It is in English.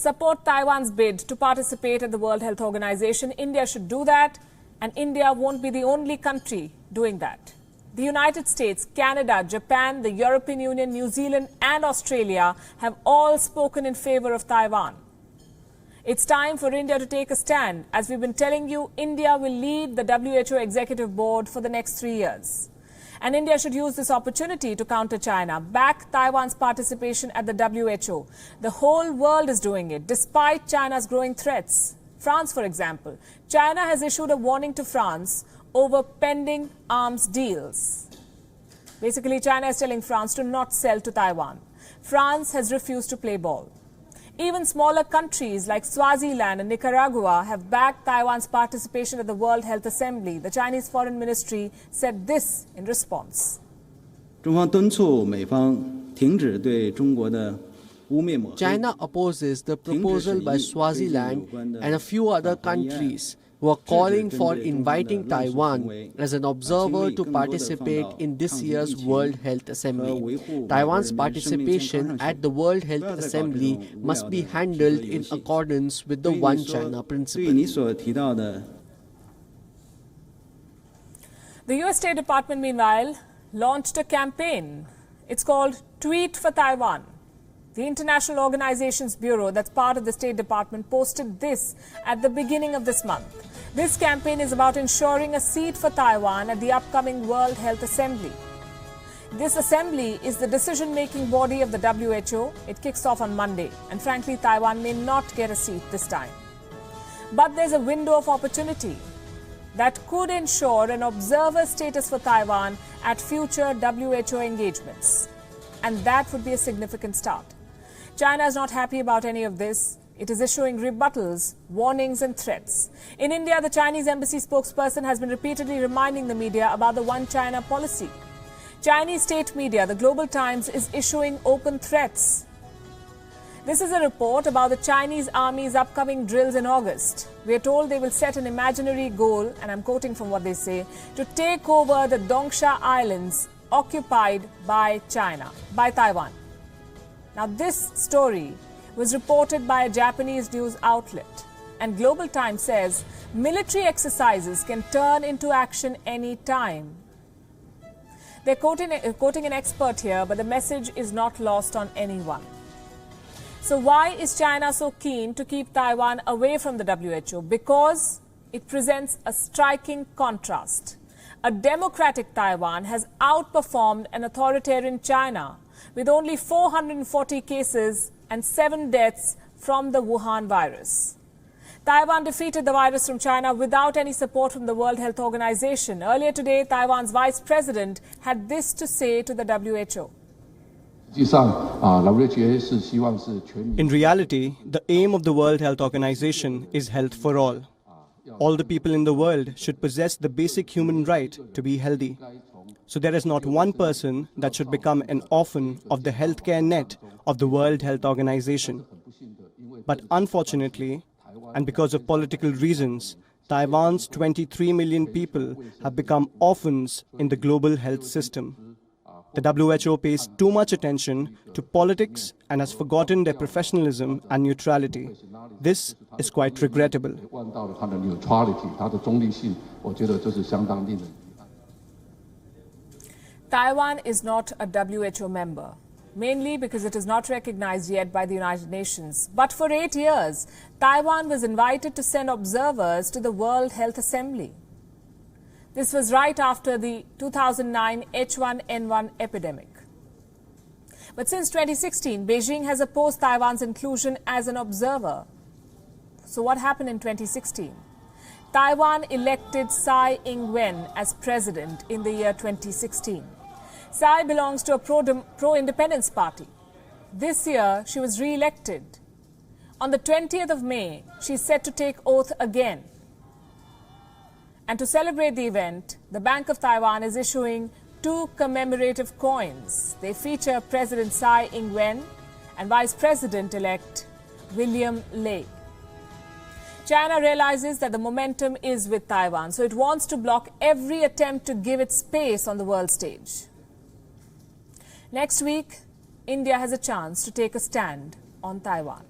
support Taiwan's bid to participate at the World Health Organization. India should do that, and India won't be the only country doing that. The United States, Canada, Japan, the European Union, New Zealand and Australia have all spoken in favor of Taiwan. It's time for India to take a stand. As we've been telling you, India will lead the WHO Executive Board for the next 3 years. And India should use this opportunity to counter China, back Taiwan's participation at the WHO. The whole world is doing it, despite China's growing threats. France, for example. China has issued a warning to France over pending arms deals. Basically, China is telling France to not sell to Taiwan. France has refused to play ball. Even smaller countries like Swaziland and Nicaragua have backed Taiwan's participation at the World Health Assembly. The Chinese Foreign Ministry said this in response. China opposes the proposal by Swaziland and a few other countries who are calling for inviting Taiwan as an observer to participate in this year's World Health Assembly. Taiwan's participation at the World Health Assembly must be handled in accordance with the One China principle. The US State Department, meanwhile, launched a campaign. It's called Tweet for Taiwan. The International Organizations Bureau, that's part of the State Department, posted this at the beginning of this month. This campaign is about ensuring a seat for Taiwan at the upcoming World Health Assembly. This assembly is the decision-making body of the WHO. It kicks off on Monday, and frankly, Taiwan may not get a seat this time. But there's a window of opportunity that could ensure an observer status for Taiwan at future WHO engagements. And that would be a significant start. China is not happy about any of this. It is issuing rebuttals, warnings and threats. In India, the Chinese embassy spokesperson has been repeatedly reminding the media about the One China policy. Chinese state media, the Global Times, is issuing open threats. This is a report about the Chinese army's upcoming drills in August. We are told they will set an imaginary goal, and I'm quoting from what they say, to take over the Dongsha Islands occupied by Taiwan. Now, this story was reported by a Japanese news outlet. And Global Times says military exercises can turn into action any time. They're quoting an expert here, but the message is not lost on anyone. So why is China so keen to keep Taiwan away from the WHO? Because it presents a striking contrast. A democratic Taiwan has outperformed an authoritarian China with only 440 cases and 7 deaths from the Wuhan virus. Taiwan defeated the virus from China without any support from the World Health Organization. Earlier today, Taiwan's vice president had this to say to the WHO. In reality, the aim of the World Health Organization is health for all. All the people in the world should possess the basic human right to be healthy. So there is not one person that should become an orphan of the healthcare net of the World Health Organization. But unfortunately, and because of political reasons, Taiwan's 23 million people have become orphans in the global health system. The WHO pays too much attention to politics and has forgotten their professionalism and neutrality. This is quite regrettable. Taiwan is not a WHO member, mainly because it is not recognized yet by the United Nations. But for 8 years, Taiwan was invited to send observers to the World Health Assembly. This was right after the 2009 H1N1 epidemic. But since 2016, Beijing has opposed Taiwan's inclusion as an observer. So what happened in 2016? Taiwan elected Tsai Ing-wen as president in the year 2016. Tsai belongs to a pro-independence party. This year, she was re-elected. On the 20th of May, she's set to take oath again. And to celebrate the event, the Bank of Taiwan is issuing 2 commemorative coins. They feature President Tsai Ing-wen and Vice President-elect William Lai. China realizes that the momentum is with Taiwan, so it wants to block every attempt to give it space on the world stage. Next week, India has a chance to take a stand on Taiwan.